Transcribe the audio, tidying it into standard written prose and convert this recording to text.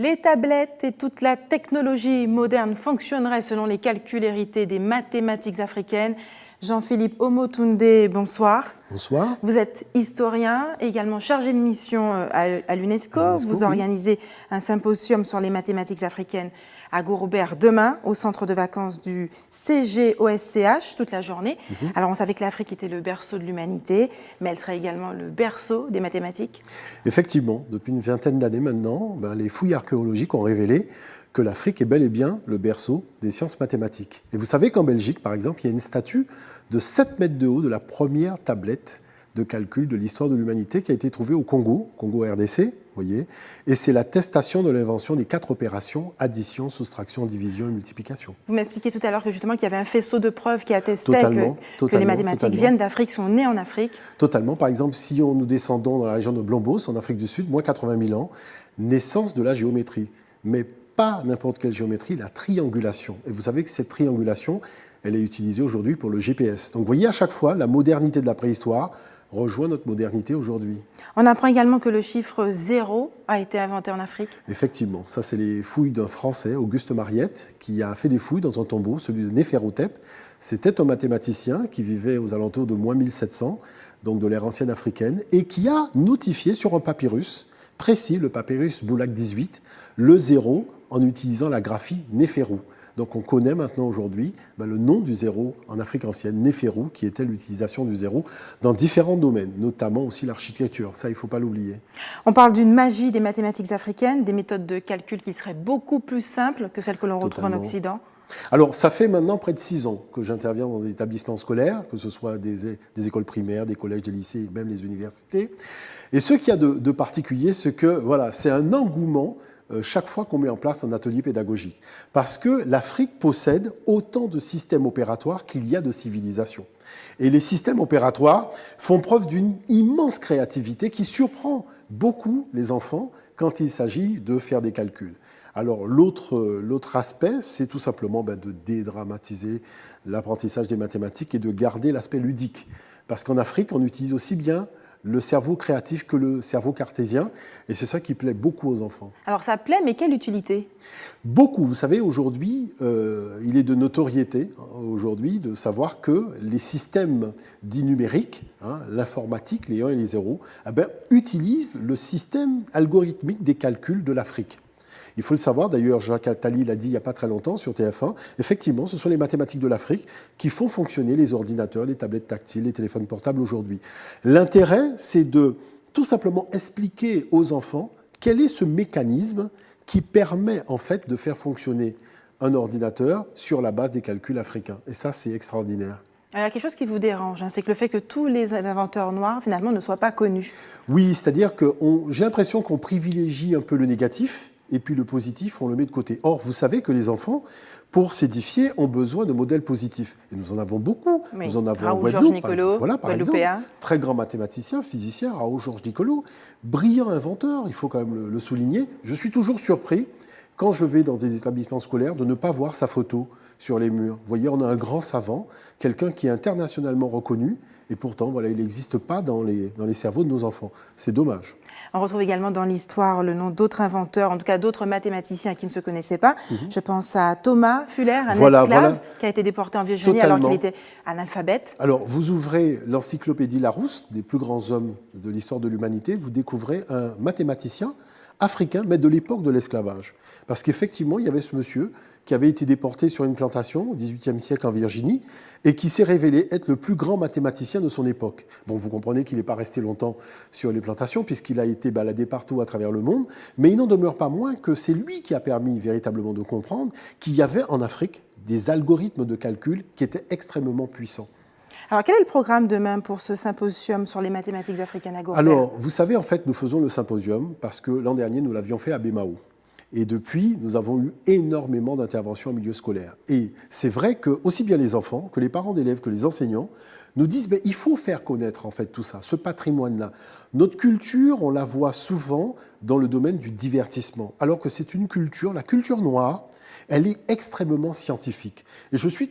Les tablettes et toute la technologie moderne fonctionneraient selon les calculs hérités des mathématiques africaines. Jean-Philippe Omotunde, bonsoir. Bonsoir. Vous êtes historien, également chargé de mission à l'UNESCO. Vous organisez un symposium sur les mathématiques africaines à Gourbert demain, au centre de vacances du CGOSCH, toute la journée. Alors on savait que l'Afrique était le berceau de l'humanité, mais elle serait également le berceau des mathématiques. Effectivement, depuis une vingtaine d'années maintenant, les fouilles archéologiques ont révélé que l'Afrique est bel et bien le berceau des sciences mathématiques. Et vous savez qu'en Belgique, par exemple, il y a une statue de 7 mètres de haut de la première tablette de calcul de l'histoire de l'humanité qui a été trouvée au Congo RDC, voyez, et c'est l'attestation de l'invention des 4 opérations, addition, soustraction, division et multiplication. Vous m'expliquiez tout à l'heure que justement qu'il y avait un faisceau de preuves qui attestait que les mathématiques viennent d'Afrique, sont nées en Afrique. Totalement. Par exemple, si nous descendons dans la région de Blombos, en Afrique du Sud, moins 80 000 ans, naissance de la géométrie. Mais pas n'importe quelle géométrie, la triangulation. Et vous savez que cette triangulation, elle est utilisée aujourd'hui pour le GPS. Donc vous voyez, à chaque fois, la modernité de la préhistoire rejoint notre modernité aujourd'hui. On apprend également que le chiffre 0 a été inventé en Afrique. Effectivement, ça c'est les fouilles d'un Français, Auguste Mariette, qui a fait des fouilles dans un tombeau, celui de Néferhotep. C'était un mathématicien qui vivait aux alentours de moins 1700, donc de l'ère ancienne africaine, et qui a notifié sur un papyrus précis, le papyrus Boulak 18, le 0 en utilisant la graphie Néferou. Donc on connaît maintenant aujourd'hui le nom du zéro en Afrique ancienne, Néferou, qui était l'utilisation du zéro dans différents domaines, notamment aussi l'architecture. Ça, il ne faut pas l'oublier. On parle d'une magie des mathématiques africaines, des méthodes de calcul qui seraient beaucoup plus simples que celles que l'on retrouve en Occident. Alors, ça fait maintenant près de 6 ans que j'interviens dans des établissements scolaires, que ce soit des écoles primaires, des collèges, des lycées, même les universités. Et ce qu'il y a de particulier, c'est que voilà, c'est un engouement chaque fois qu'on met en place un atelier pédagogique. Parce que l'Afrique possède autant de systèmes opératoires qu'il y a de civilisations. Et les systèmes opératoires font preuve d'une immense créativité qui surprend beaucoup les enfants quand il s'agit de faire des calculs. Alors l'autre aspect, c'est tout simplement de dédramatiser l'apprentissage des mathématiques et de garder l'aspect ludique. Parce qu'en Afrique, on utilise aussi bien le cerveau créatif que le cerveau cartésien, et c'est ça qui plaît beaucoup aux enfants. Alors ça plaît, mais quelle utilité? Beaucoup. Vous savez, aujourd'hui, il est de notoriété, aujourd'hui, de savoir que les systèmes dits numériques, l'informatique, les 1 et les 0, utilisent le système algorithmique des calculs de l'Afrique. Il faut le savoir, d'ailleurs, Jacques Attali l'a dit il n'y a pas très longtemps sur TF1, effectivement, ce sont les mathématiques de l'Afrique qui font fonctionner les ordinateurs, les tablettes tactiles, les téléphones portables aujourd'hui. L'intérêt, c'est de tout simplement expliquer aux enfants quel est ce mécanisme qui permet en fait de faire fonctionner un ordinateur sur la base des calculs africains. Et ça, c'est extraordinaire. Il y a quelque chose qui vous dérange, c'est que le fait que tous les inventeurs noirs, finalement, ne soient pas connus. Oui, c'est-à-dire que j'ai l'impression qu'on privilégie un peu le négatif, et puis le positif, on le met de côté. Or, vous savez que les enfants, pour s'édifier, ont besoin de modèles positifs. Et nous en avons beaucoup. Oui. Nous en avons Raoul Georges Nicolo, par exemple, très grand mathématicien, physicien, Raoul Georges Nicolo, brillant inventeur, il faut quand même le souligner. Je suis toujours surpris, quand je vais dans des établissements scolaires, de ne pas voir sa photo sur les murs. Vous voyez, on a un grand savant, quelqu'un qui est internationalement reconnu, et pourtant, voilà, il n'existe pas dans les cerveaux de nos enfants. C'est dommage. On retrouve également dans l'histoire le nom d'autres inventeurs, en tout cas d'autres mathématiciens qui ne se connaissaient pas. Je pense à Thomas Fuller, un esclave qui a été déporté en Virginie alors qu'il était analphabète. Alors, vous ouvrez l'encyclopédie Larousse, des plus grands hommes de l'histoire de l'humanité, vous découvrez un mathématicien africain, mais de l'époque de l'esclavage. Parce qu'effectivement, il y avait ce monsieur qui avait été déporté sur une plantation au XVIIIe siècle en Virginie et qui s'est révélé être le plus grand mathématicien de son époque. Bon, vous comprenez qu'il n'est pas resté longtemps sur les plantations puisqu'il a été baladé partout à travers le monde, mais il n'en demeure pas moins que c'est lui qui a permis véritablement de comprendre qu'il y avait en Afrique des algorithmes de calcul qui étaient extrêmement puissants. Alors, quel est le programme demain pour ce symposium sur les mathématiques africaines à Gourbert? Alors, vous savez, en fait, nous faisons le symposium parce que l'an dernier, nous l'avions fait à Bémao. Et depuis, nous avons eu énormément d'interventions en milieu scolaire. Et c'est vrai que aussi bien les enfants, que les parents d'élèves, que les enseignants nous disent il faut faire connaître en fait tout ça, ce patrimoine-là. Notre culture, on la voit souvent dans le domaine du divertissement, alors que c'est une culture, la culture noire, elle est extrêmement scientifique. Et je suis